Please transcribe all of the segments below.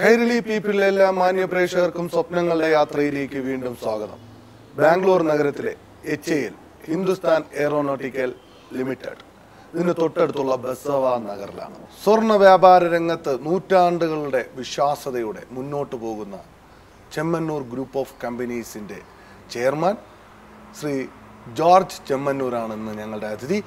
കൈരളി പീപ്പിളിലെ എല്ലാ മാന്യ പ്രേക്ഷകർക്കും സ്വപ്നങ്ങളുടെ യാത്രയിലേക്ക് വീണ്ടും സ്വാഗതം. ബാംഗ്ലൂർ നഗരത്തിലെ HAL ഹിന്ദുസ്ഥാൻ എയറോനോട്ടിക്കൽ ലിമിറ്റഡ് ഇതിന് തൊട്ടടുത്തുള്ള ബസവ നഗറിലാണ്. സ്വർണ്ണ വ്യാപാര രംഗത്ത് നൂറ്റാണ്ടുകളുടെ വിശ്വാസ്യതയോടെ മുന്നോട്ട് പോകുന്ന ചെമ്മന്നൂർ ഗ്രൂപ്പ് ഓഫ് കമ്പനീസിൻ്റെ ചെയർമാൻ ശ്രീ ജോർജ് ചെമ്മന്നൂരാണെന്ന് ഞങ്ങളുടെ അതിഥി.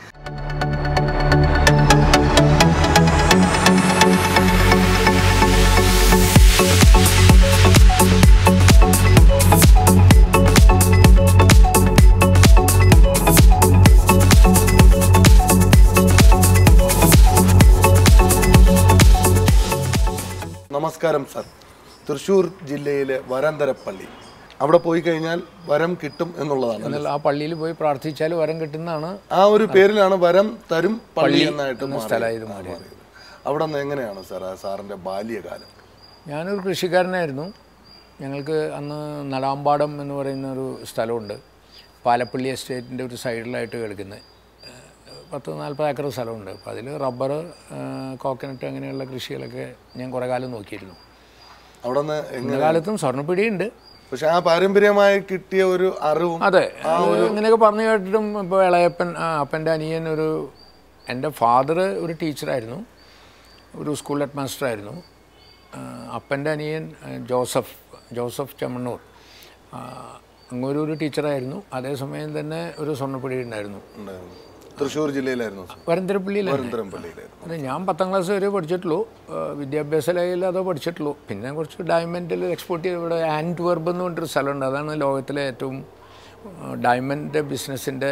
നമസ്കാരം സർ. തൃശ്ശൂർ ജില്ലയിലെ വരന്തരപ്പള്ളി, അവിടെ പോയി കഴിഞ്ഞാൽ വരം കിട്ടും എന്നുള്ളതാണ്. ആ പള്ളിയിൽ പോയി പ്രാർത്ഥിച്ചാൽ വരം കിട്ടുന്നതാണ്. ആ ഒരു പേരിലാണ് വരം തരും പള്ളി എന്നായിട്ട് സ്ഥലമായത് മാറിയത്. അവിടെ നിന്ന് എങ്ങനെയാണ് സാർ സാറിൻ്റെ ബാല്യകാലം? ഞാനൊരു കൃഷിക്കാരനായിരുന്നു. ഞങ്ങൾക്ക് അന്ന് നടാമ്പാടം എന്ന് പറയുന്ന ഒരു സ്ഥലമുണ്ട്, പാലപ്പള്ളി എസ്റ്റേറ്റിൻ്റെ ഒരു സൈഡിലായിട്ട് കിടക്കുന്നത്. 10-40 ഏക്കർ സ്ഥലമുണ്ട്. അപ്പോൾ അതിൽ റബ്ബർ, കോക്കനട്ട് അങ്ങനെയുള്ള കൃഷികളൊക്കെ ഞാൻ കുറേ കാലം നോക്കിയിരുന്നു. അവിടെ നിന്ന് എല്ലാ കാലത്തും സ്വർണ്ണപ്പിടിയുണ്ട്. പക്ഷെ ആ പാരമ്പര്യമായി കിട്ടിയ ഒരു അറിവും അതെ, ഇങ്ങനെയൊക്കെ പറഞ്ഞു കേട്ടിട്ടും. ഇപ്പോൾ ഇളയപ്പൻ, അപ്പൻ്റെ അനിയൻ എൻ്റെ ഫാദർ ഒരു ടീച്ചറായിരുന്നു, ഒരു സ്കൂൾ ഹെഡ് മാസ്റ്ററായിരുന്നു. അപ്പൻ്റെ അനിയൻ ജോസഫ് ചെമ്മണ്ണൂർ അങ്ങൊരു ടീച്ചറായിരുന്നു. അതേസമയം തന്നെ ഒരു സ്വർണ്ണപ്പിടി ഉണ്ടായിരുന്നു. തൃശ്ശൂർ ജില്ലയിലായിരുന്നു, വരന്തരപ്പള്ളിയിലായിരുന്നു. ഞാൻ 10ാം ക്ലാസ് വരെ പഠിച്ചിട്ടുള്ളൂ. വിദ്യാഭ്യാസ ലേഖയിൽ അതോ പഠിച്ചിട്ടുള്ളൂ. പിന്നെ കുറച്ച് ഡയമണ്ടിൽ എക്സ്പോർട്ട് ചെയ്ത് ഇവിടെ ആൻറ്റ്വെർപ്പ് എന്ന് പറഞ്ഞൊരു സ്ഥലമുണ്ട്. അതാണ് ലോകത്തിലെ ഏറ്റവും ഡയമണ്ട് ബിസിനസ്സിൻ്റെ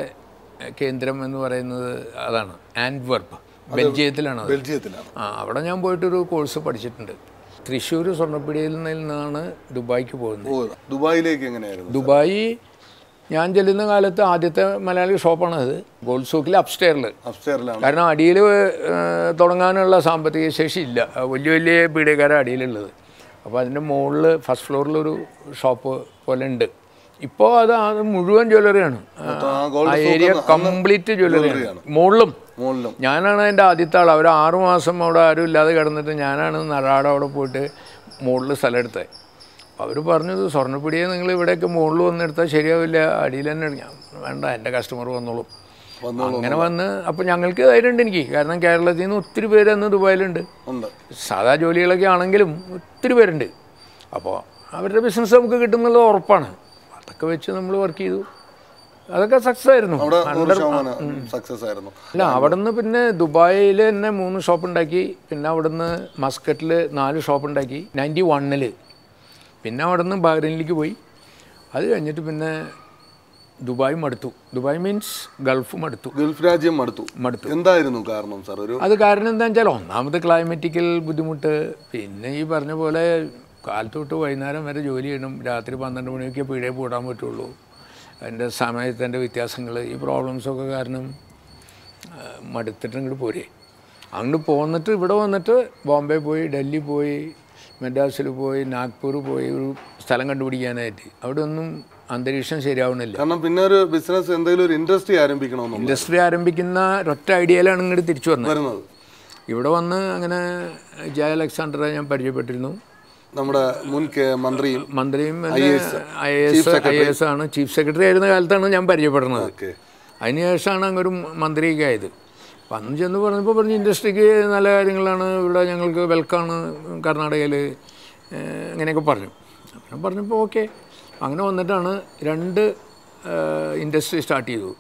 കേന്ദ്രം എന്ന് പറയുന്നത്. അതാണ് ആൻറ്റ്വെർപ്പ്, ബെൽജിയത്തിലാണ്. അവിടെ ഞാൻ പോയിട്ടൊരു കോഴ്സ് പഠിച്ചിട്ടുണ്ട്. തൃശ്ശൂർ സ്വർണ്ണപ്പിടിയിൽ നിന്നാണ് ദുബായിക്ക് പോകുന്നത്. ദുബായിലേക്ക് എങ്ങനെയായിരുന്നു? ദുബായി ഞാൻ ചെല്ലുന്ന കാലത്ത് ആദ്യത്തെ മലയാളി ഷോപ്പാണത്, ഗോൾഡ് സൂക്കിൽ അപ്സ്റ്റെയറിലാണ്. കാരണം അടിയിൽ തുടങ്ങാനുള്ള സാമ്പത്തിക ശേഷി ഇല്ല, വലിയ വലിയ പീഡിയക്കാരാണ് അടിയിലുള്ളത്. അപ്പോൾ അതിൻ്റെ മുകളിൽ ഫസ്റ്റ് ഫ്ലോറിലൊരു ഷോപ്പ് പോലെ ഉണ്ട്. ഇപ്പോൾ അത് മുഴുവൻ ജ്വല്ലറിയാണ്. ആ ഏരിയ കംപ്ലീറ്റ് ജ്വല്ലറിയാണ്. മുകളിലും ഞാനാണ് എൻ്റെ ആദ്യത്തെ ആൾ. അവർ 6 മാസം അവിടെ ആരും ഇല്ലാതെ കിടന്നിട്ട് ഞാനാണ് നടാടെ അവിടെ പോയിട്ട് മുകളിൽ സ്ഥലം എടുത്തത്. അവർ പറഞ്ഞത് സ്വർണ്ണപ്പിടിയെ നിങ്ങൾ ഇവിടെയൊക്കെ മുകളിൽ വന്നെടുത്താൽ ശരിയാവില്ല, അടിയിൽ തന്നെ. ഞാൻ വേണ്ട, എൻ്റെ കസ്റ്റമർ വന്നോളും. അങ്ങനെ വന്ന് അപ്പോൾ ഞങ്ങൾക്ക് ധൈര്യമുണ്ട് എനിക്ക്. കാരണം കേരളത്തിൽ നിന്ന് ഒത്തിരി പേര് അന്ന് ദുബായിലുണ്ട്. സാധാ ജോലികളൊക്കെ ആണെങ്കിലും ഒത്തിരി പേരുണ്ട്. അപ്പോൾ അവരുടെ ബിസിനസ് നമുക്ക് കിട്ടുന്നുള്ളത് ഉറപ്പാണ്. അതൊക്കെ വെച്ച് നമ്മൾ വർക്ക് ചെയ്തു. അതൊക്കെ സക്സസ് ആയിരുന്നു. അല്ല, അവിടെ നിന്ന് പിന്നെ ദുബായിൽ തന്നെ 3 ഷോപ്പ് ഉണ്ടാക്കി. പിന്നെ അവിടെ നിന്ന് മസ്കറ്റിൽ 4 ഷോപ്പ് ഉണ്ടാക്കി 91-ൽ. പിന്നെ അവിടെ നിന്ന് ബഹ്റൈനിലേക്ക് പോയി. അത് കഴിഞ്ഞിട്ട് പിന്നെ ദുബായ് മടുത്തു. ദുബായ് മീൻസ് ഗൾഫ് മടുത്തു, ഗൾഫ് രാജ്യം മടുത്തു. എന്തായിരുന്നു കാരണം സാർ? അത് കാരണം എന്താണെന്ന് വെച്ചാൽ ഒന്നാമത് ക്ലൈമറ്റിക്കൽ ബുദ്ധിമുട്ട്. പിന്നെ ഈ പറഞ്ഞ പോലെ കാലത്ത് തൊട്ട് വൈകുന്നേരം വരെ ജോലി ചെയ്യണം. രാത്രി 12 മണിയൊക്കെ പീടികയിൽ പോടാൻ പറ്റുള്ളൂ. അതിൻ്റെ സമയത്തിൻ്റെ വ്യത്യാസങ്ങൾ, ഈ പ്രോബ്ലംസൊക്കെ കാരണം മടുത്തിട്ട് ഇങ്ങോട്ട് പോരേ. അങ്ങോട്ട് പോന്നിട്ട് ഇവിടെ വന്നിട്ട് ബോംബെ പോയി, ഡൽഹി പോയി, മദ്രാസിൽ പോയി, നാഗ്പൂർ പോയി ഒരു സ്ഥലം കണ്ടുപിടിക്കാനായിട്ട്. അവിടെ ഒന്നും അന്തരീക്ഷം ശരിയാവണില്ല. കാരണം പിന്നെ ഒരു ബിസിനസ്, എന്തെങ്കിലും ഒരു ഇൻഡസ്ട്രി ആരംഭിക്കുന്ന ഒരൊറ്റ ഐഡിയയിലാണ് ഇങ്ങോട്ട് തിരിച്ചു വന്നത്. ഇവിടെ വന്ന് അങ്ങനെ ജയ അലക്സാണ്ടറെ ഞാൻ പരിചയപ്പെട്ടിരുന്നു. നമ്മുടെ മുൻ മന്ത്രിയും IAS ആണ്. ചീഫ് സെക്രട്ടറി ആയിരുന്ന കാലത്താണ് ഞാൻ പരിചയപ്പെടുന്നത്. അതിനുശേഷമാണ് അങ്ങൊരു മന്ത്രിയൊക്കെ ആയത്. വന്ന് ചെന്ന് പറഞ്ഞപ്പോൾ ഇൻഡസ്ട്രിക്ക് നല്ല കാര്യങ്ങളാണ് ഇവിടെ, ഞങ്ങൾക്ക് വെൽക്കാണ് കർണാടകയിൽ, അങ്ങനെയൊക്കെ പറഞ്ഞു. അങ്ങനെ പറഞ്ഞപ്പോൾ ഓക്കെ. അങ്ങനെ വന്നിട്ടാണ് 2 ഇൻഡസ്ട്രി സ്റ്റാർട്ട് ചെയ്തു.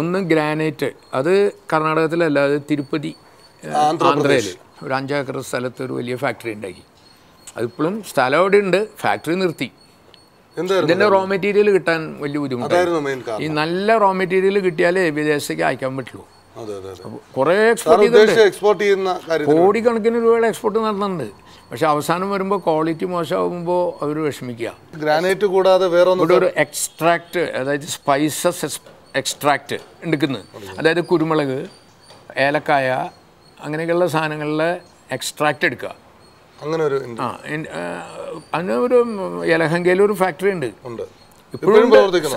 ഒന്ന് ഗ്രാനൈറ്റ്, അത് കർണാടകത്തിലല്ല, അത് തിരുപ്പതി ആന്ധ്രയിൽ ഒരു 5 ഏക്കർ സ്ഥലത്ത് ഒരു വലിയ ഫാക്ടറി ഉണ്ടാക്കി. അതിപ്പോഴും സ്ഥലം അവിടെ ഉണ്ട്, ഫാക്ടറി നിർത്തി. ഇതിൻ്റെ റോ മെറ്റീരിയൽ കിട്ടാൻ വലിയ ബുദ്ധിമുട്ടായിരുന്നു. ഈ നല്ല റോ മെറ്റീരിയൽ കിട്ടിയാലേ വിദേശത്തേക്ക് അയക്കാൻ പറ്റുള്ളൂ. കുറേ എക്സ്പോർട്ട് ചെയ്യുന്ന കോടിക്കണക്കിന് രൂപയുടെ എക്സ്പോർട്ട് നടത്തുന്നുണ്ട്. പക്ഷെ അവസാനം വരുമ്പോൾ ക്വാളിറ്റി മോശമാകുമ്പോൾ അവർ വിഷമിക്കുക. ഗ്രാനൈറ്റ് കൂടാതെ വേറെ ഒരു എക്സ്ട്രാക്ട്, അതായത് സ്പൈസസ് എക്സ്ട്രാക്ട് എടുക്കുന്നത്, അതായത് കുരുമുളക്, ഏലക്കായ, അങ്ങനെയൊക്കെയുള്ള സാധനങ്ങളിലെ എക്സ്ട്രാക്ട് എടുക്കുക. അങ്ങനെ ഒരു അങ്ങനെ ഒരു യലഹങ്കയിൽ ഒരു ഫാക്ടറി ഉണ്ട്. ഇപ്പോഴും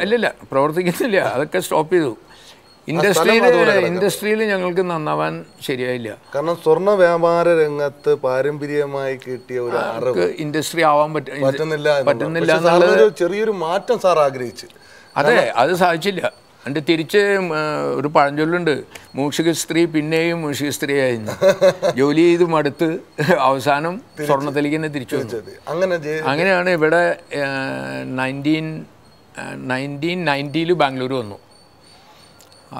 അല്ലല്ല, പ്രവർത്തിക്കുന്നില്ല. അതൊക്കെ സ്റ്റോപ്പ് ചെയ്തു. ഇൻഡസ്ട്രിയിൽ ഞങ്ങൾക്ക് നന്നാവാൻ ശരിയായില്ല. കാരണം സ്വർണ്ണ വ്യാപാര രംഗത്ത് പാരമ്പര്യമായി കിട്ടിയ ഒരു അറിവ് ഇൻഡസ്ട്രി ആവാൻ പറ്റുന്നില്ല. ചെറിയൊരു മാറ്റം സാർ ആഗ്രഹിച്ചു. അതെ, അത് സാധിച്ചില്ല. എൻ്റെ തിരിച്ച് ഒരു പഴഞ്ചൊല്ലുണ്ട്, മൂഷിക സ്ത്രീ പിന്നെയും മൂഷിക സ്ത്രീയായിരുന്നു. ജോലി ചെയ്ത് മടുത്ത് അവസാനം സ്വർണത്തിലേക്ക് തന്നെ തിരിച്ചു വന്നു. അങ്ങനെയാണ് ഇവിടെ 1990 ബാംഗ്ലൂർ വന്നു.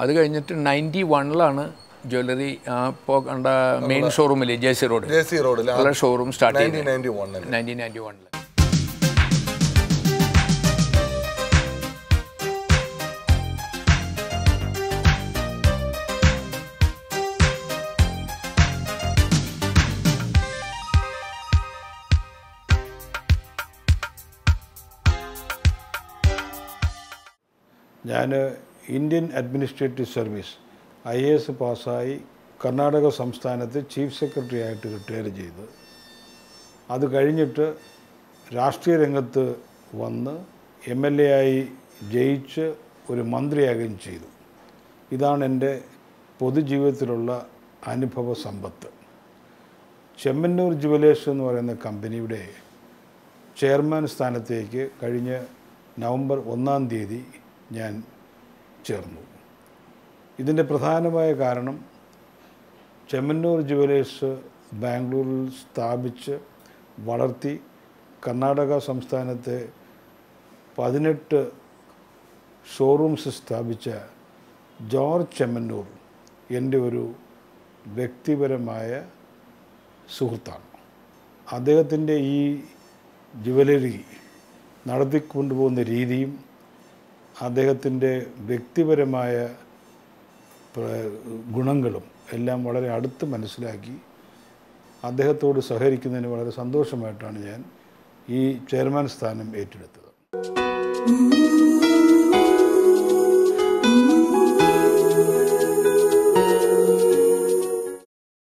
അത് കഴിഞ്ഞിട്ട് 91 ജ്വല്ലറി ഇപ്പോൾ കണ്ട മെയിൻ ഷോറൂമിൽ ജെ സി റോഡിൽ ഷോറൂം സ്റ്റാർട്ട് ചെയ്തു 1991. ഞാൻ ഇന്ത്യൻ അഡ്മിനിസ്ട്രേറ്റീവ് സർവീസ് IAS പാസ്സായി കർണാടക സംസ്ഥാനത്ത് ചീഫ് സെക്രട്ടറി ആയിട്ട് റിട്ടയർ ചെയ്ത് അത് കഴിഞ്ഞിട്ട് രാഷ്ട്രീയ രംഗത്ത് വന്ന് MLA ആയി ജയിച്ച് ഒരു മന്ത്രിയാകുകയും ചെയ്തു. ഇതാണ് എൻ്റെ പൊതുജീവിതത്തിലുള്ള അനുഭവ സമ്പത്ത്. ചെമ്മന്നൂർ ജുവലേഴ്സ് എന്ന് പറയുന്ന കമ്പനിയുടെ ചെയർമാൻ സ്ഥാനത്തേക്ക് കഴിഞ്ഞ നവംബർ 1 തീയതി ഞാൻ ചേർന്നു. ഇതിൻ്റെ പ്രധാനമായ കാരണം ചെമ്മന്നൂർ ജുവലേഴ്സ് ബാംഗ്ലൂരിൽ സ്ഥാപിച്ച് വളർത്തി കർണാടക സംസ്ഥാനത്തെ 18 ഷോറൂംസ് സ്ഥാപിച്ച ജോർജ് ചെമ്മന്നൂർ എൻ്റെ ഒരു വ്യക്തിപരമായ സുഹൃത്താണ്. അദ്ദേഹത്തിൻ്റെ ഈ ജുവലറി നടത്തിക്കൊണ്ടുപോകുന്ന രീതിയും അദ്ദേഹത്തിൻ്റെ വ്യക്തിപരമായ ഗുണങ്ങളും എല്ലാം വളരെ അടുത്ത് മനസ്സിലാക്കി അദ്ദേഹത്തോട് സഹകരിക്കുന്നതിന് വളരെ സന്തോഷമായിട്ടാണ് ഞാൻ ഈ ചെയർമാൻ സ്ഥാനം ഏറ്റെടുത്തത്.